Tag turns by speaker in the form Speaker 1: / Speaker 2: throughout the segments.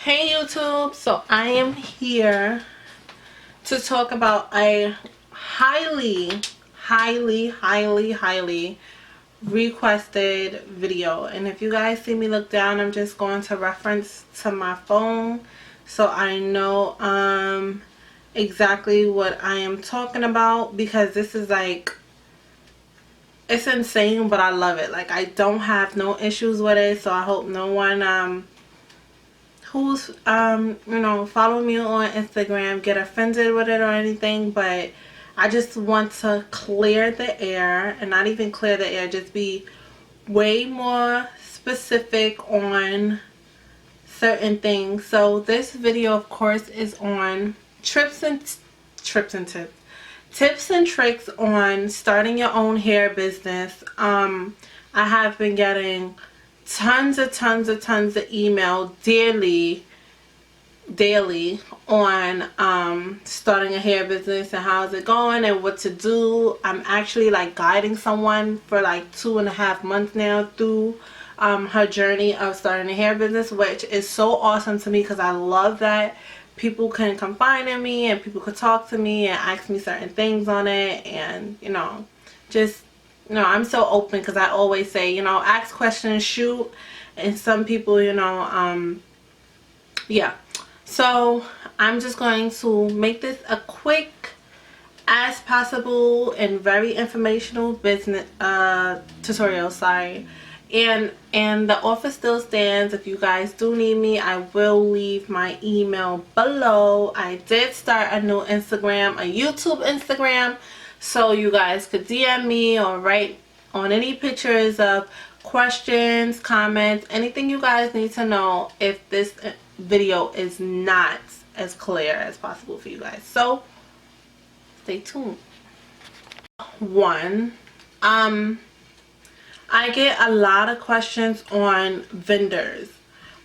Speaker 1: Hey YouTube, so I am here to talk about a highly requested video. And if you guys see me look down, I'm just going to reference to my phone so I know exactly what I am talking about, because this is like, it's insane, but I love it. Like, I don't have no issues with it, so I hope no one who's following me on Instagram get offended with it or anything. But I just want to clear the air, and not even clear the air, just be way more specific on certain things. So this video, of course, is on tips and tricks on starting your own hair business. I have been getting tons of email daily on starting a hair business and how's it going and what to do. I'm actually like guiding someone for like 2.5 months now through her journey of starting a hair business, which is so awesome to me, because I love that people can confide in me and people could talk to me and ask me certain things on it. And just I'm so open, because I always say, ask questions, shoot. And some people, yeah. So I'm just going to make this a quick as possible and very informational business tutorial. Sorry. And the offer still stands. If you guys do need me, I will leave my email below. I did start a new Instagram, a YouTube Instagram, so you guys could DM me or write on any pictures of questions, comments, anything you guys need to know if this video is not as clear as possible for you guys. So stay tuned. One, I get a lot of questions on vendors.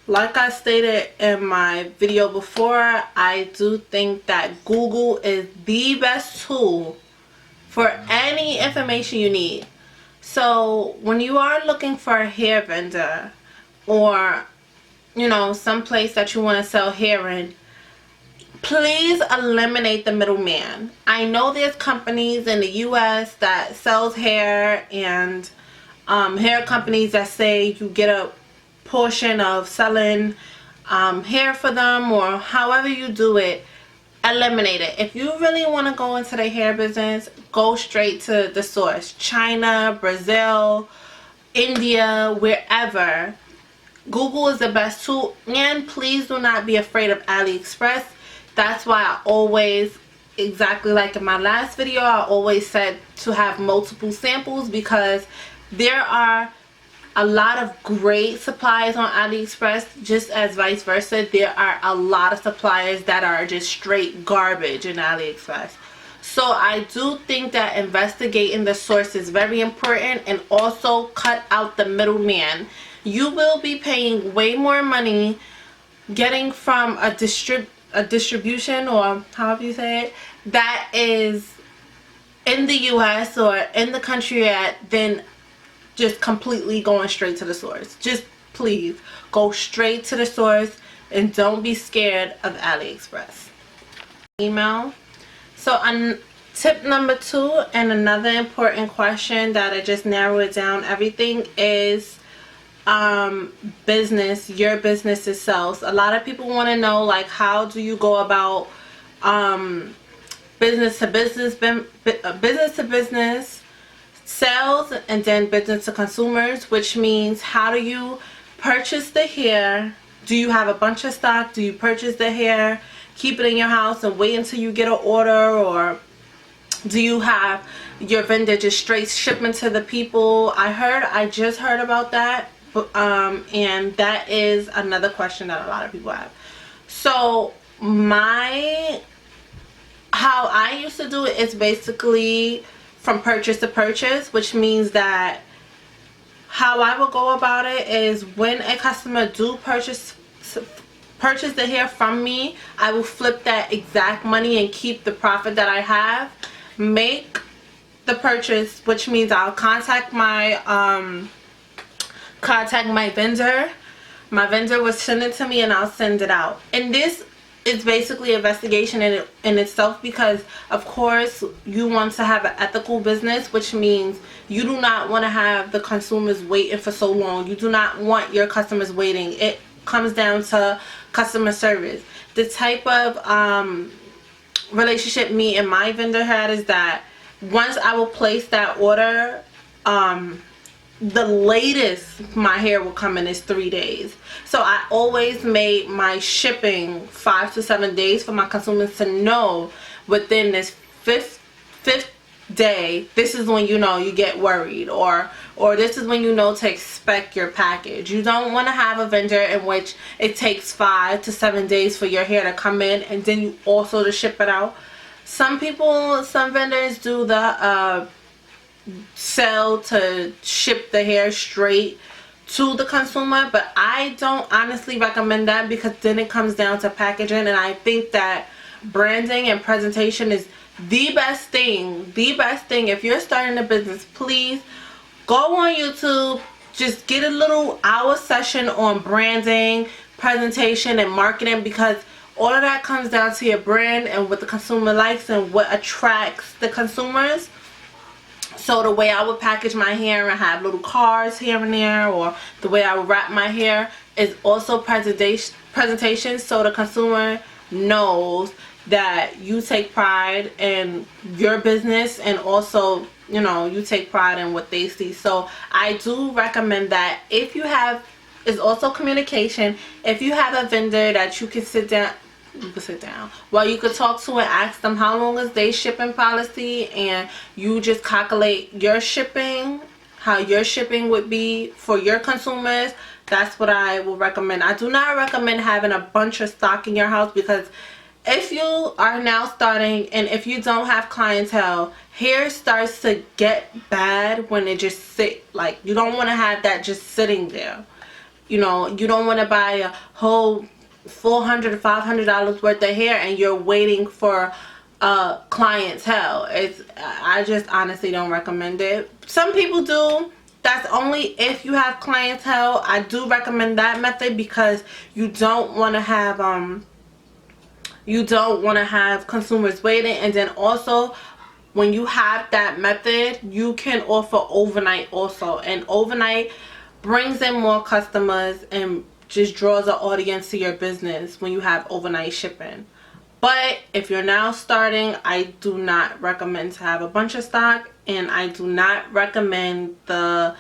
Speaker 1: Like I stated in my video before, I do think that Google is the best tool for any information you need. So when you are looking for a hair vendor, or some place that you want to sell hair in, please eliminate the middleman. I know there's companies in the US that sells hair, and hair companies that say you get a portion of selling hair for them, or however you do it. Eliminate it. If you really want to go into the hair business, go straight to the source. China, Brazil, India, wherever. Google is the best tool. And please do not be afraid of AliExpress. That's why I always, exactly like in my last video, I always said to have multiple samples, because there are a lot of great suppliers on AliExpress, just as vice versa. There are a lot of suppliers that are just straight garbage in AliExpress. So I do think that investigating the source is very important, and also cut out the middleman. You will be paying way more money getting from a distribution, or however you say it, that is in the US or in the country than just completely going straight to the source. Just please go straight to the source, and don't be scared of AliExpress. Email. So on tip number 2, and another important question that I just narrowed down everything, is business, your business itself. A lot of people want to know, like, how do you go about business to business sales, and then business to consumers, which means how do you purchase the hair? Do you have a bunch of stock? Do you purchase the hair, keep it in your house and wait until you get an order? Or do you have your vendor just straight shipment to the people? I just heard about that, and that is another question that a lot of people have. So how I used to do it is basically from purchase to purchase, which means that how I will go about it is, when a customer do purchase the hair from me, I will flip that exact money and keep the profit that I have. Make the purchase, which means I'll contact my vendor. My vendor will send it to me and I'll send it out. And this is basically investigation in itself, because of course you want to have an ethical business, which means you do not want to have the consumers waiting for so long. You do not want your customers waiting. It comes down to customer service. The type of relationship me and my vendor had is that once I will place that order, the latest my hair will come in is 3 days. So I always made my shipping 5 to 7 days for my consumers to know within this fifth day, this is when you know you get worried, or this is when you know to expect your package. You don't want to have a vendor in which it takes 5 to 7 days for your hair to come in and then you also to ship it out. Some vendors do the sell to ship the hair straight to the consumer, but I don't honestly recommend that, because then it comes down to packaging, and I think that branding and presentation is the best thing. If you're starting a business, please go on YouTube, just get a little hour session on branding, presentation, and marketing, because all of that comes down to your brand and what the consumer likes and what attracts the consumers. So the way I would package my hair and have little cards here and there, or the way I would wrap my hair, is also presentation, so the consumer knows that you take pride in your business, and also, you know, you take pride in what they see. So I do recommend that. If you have, it's also communication. If you have a vendor that you can sit down, well, you could talk to and ask them how long is their shipping policy, and you just calculate your shipping, how your shipping would be for your consumers. That's what I will recommend. I do not recommend having a bunch of stock in your house, because if you are now starting and if you don't have clientele, hair starts to get bad when it just sit. Like, you don't want to have that just sitting there. You know, you don't want to buy a whole $400 to $500 worth of hair and you're waiting for clientele. I just honestly don't recommend it. Some people do. That's only if you have clientele. I do recommend that method, because you don't want to have consumers waiting. And then also, when you have that method, you can offer overnight also, and overnight brings in more customers and just draws an audience to your business when you have overnight shipping. But if you're now starting, I do not recommend to have a bunch of stock, and I do not recommend the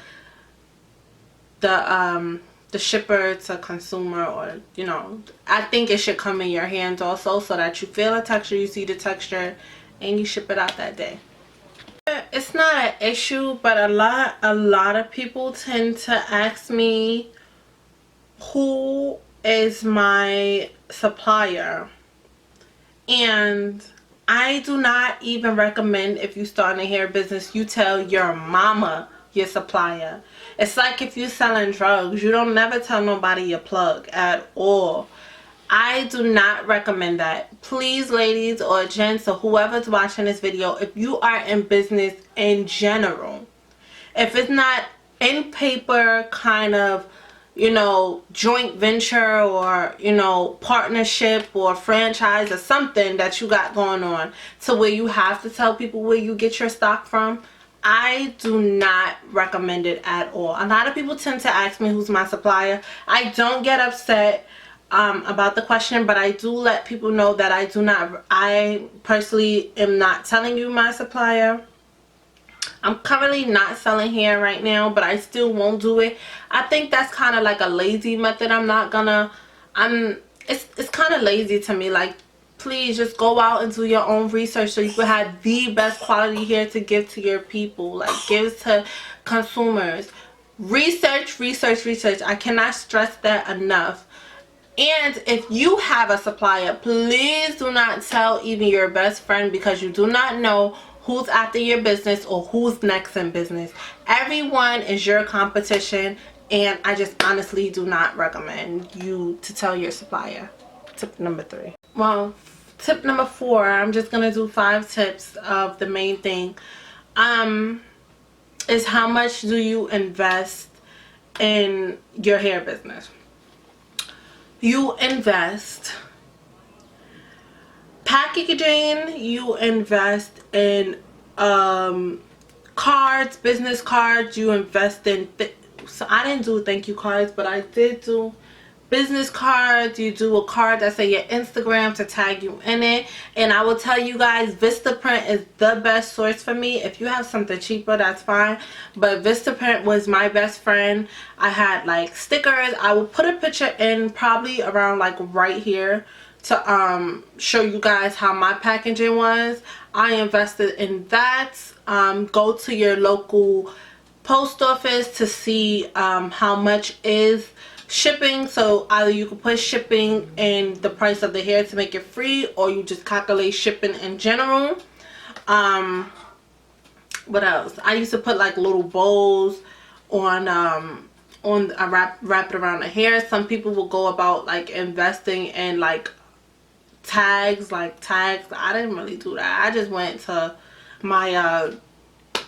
Speaker 1: shipper to consumer, or, you know, I think it should come in your hands also, so that you feel a texture, you see the texture, and you ship it out that day. It's not an issue, but a lot of people tend to ask me who is my supplier, and I do not even recommend, if you start a hair business, you tell your mama your supplier. It's like if you're selling drugs, you don't never tell nobody your plug at all. I do not recommend that. Please, ladies or gents or whoever's watching this video, if you are in business in general, if it's not in paper kind of, you know, joint venture, or, you know, partnership or franchise or something that you got going on to where you have to tell people where you get your stock from, I do not recommend it at all. A lot of people tend to ask me who's my supplier. I don't get upset about the question, but I do let people know that I personally am not telling you my supplier. I'm currently not selling hair right now, but I still won't do it. I think that's kind of like a lazy method. It's kind of lazy to me. Like, please just go out and do your own research so you can have the best quality hair to give to your people, like give to consumers. Research. I cannot stress that enough. And if you have a supplier, please do not tell even your best friend, because you do not know who's after your business or who's next in business. Everyone is your competition, and I just honestly do not recommend you to tell your supplier. Tip number 3. Well, tip number 4, I'm just gonna do 5 tips of the main thing. Is how much do you invest in your hair business? you invest. Packaging, you invest in cards, business cards. You invest in so I didn't do thank you cards, but I did do business cards. You do a card that say your Instagram to tag you in it. And I will tell you guys, Vistaprint is the best source for me. If you have something cheaper, that's fine, but Vistaprint was my best friend. I had like stickers. I will put a picture in probably around like right here to show you guys how my packaging was. I invested in that. Go to your local post office to see how much is shipping. So either you can put shipping in the price of the hair to make it free, or you just calculate shipping in general. What else? I used to put like little bows on I wrap it around the hair. Some people will go about like investing in like tags. I didn't really do that. I just went to my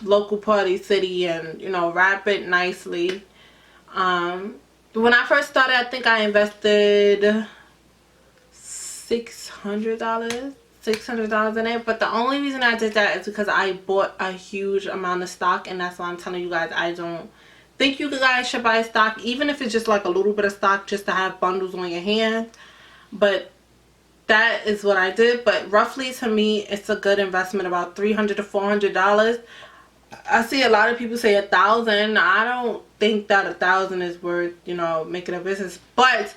Speaker 1: local party city and, you know, wrap it nicely. When I first started, I think I invested $600 in it, but the only reason I did that is because I bought a huge amount of stock, and that's why I'm telling you guys I don't think you guys should buy stock, even if it's just like a little bit of stock just to have bundles on your hands. But that is what I did. But roughly, to me, it's a good investment, about $300 to $400. I see a lot of people say $1,000. I don't think that $1,000 is worth, you know, making a business. But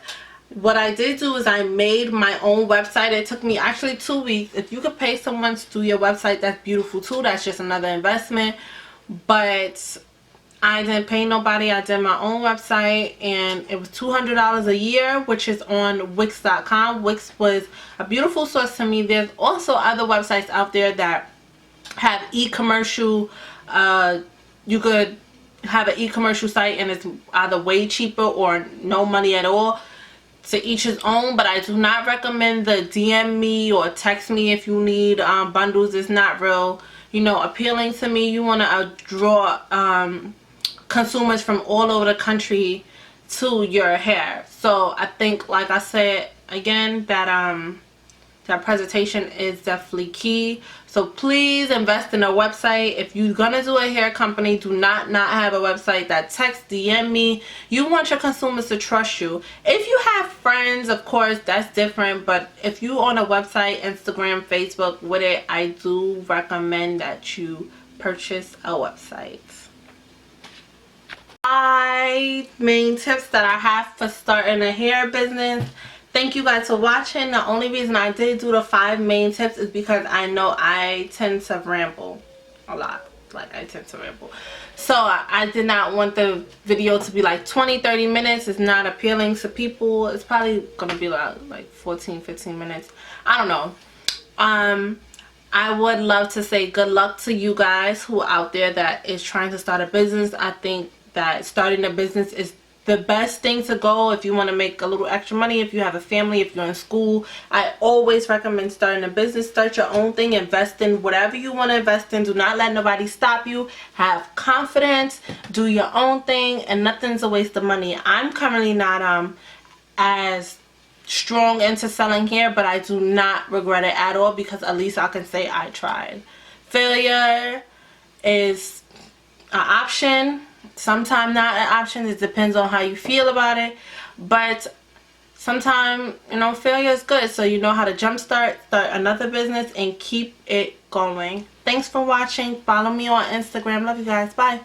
Speaker 1: what I did do is I made my own website. It took me actually 2 weeks. If you could pay someone to do your website, that's beautiful too. That's just another investment. But I didn't pay nobody. I did my own website, and it was $200 a year, which is on Wix.com. Wix was a beautiful source to me. There's also other websites out there that have e-commercial. You could have an e-commercial site, and it's either way cheaper or no money at all. To each his own, but I do not recommend the DM me or text me if you need bundles. It's not real, you know, appealing to me. You want to draw consumers from all over the country to your hair. So I think, like I said again, that that presentation is definitely key. So please invest in a website. If you're gonna do a hair company, do not have a website. That text, DM me. You want your consumers to trust you. If you have friends, of course, that's different. But if you on a website, Instagram, Facebook with it, I do recommend that you purchase a website. 5 main tips that I have for starting a hair business. Thank you guys for watching. The only reason I did do the 5 main tips is because I know I tend to ramble a lot. Like, I tend to ramble. So I did not want the video to be like 20-30 minutes. It's not appealing to people. It's probably gonna be like 14-15 minutes. I don't know. I would love to say good luck to you guys who are out there that is trying to start a business. I think that starting a business is the best thing to go if you want to make a little extra money, if you have a family, if you're in school. I always recommend starting a business. Start your own thing. Invest in whatever you want to invest in. Do not let nobody stop you. Have confidence. Do your own thing, and nothing's a waste of money. I'm currently not as strong into selling hair, but I do not regret it at all, because at least I can say I tried. Failure is an option, sometimes not an option. It depends on how you feel about it, but sometimes, you know, failure is good, so you know how to start another business and keep it going. Thanks for watching. Follow me on Instagram. Love you guys. Bye.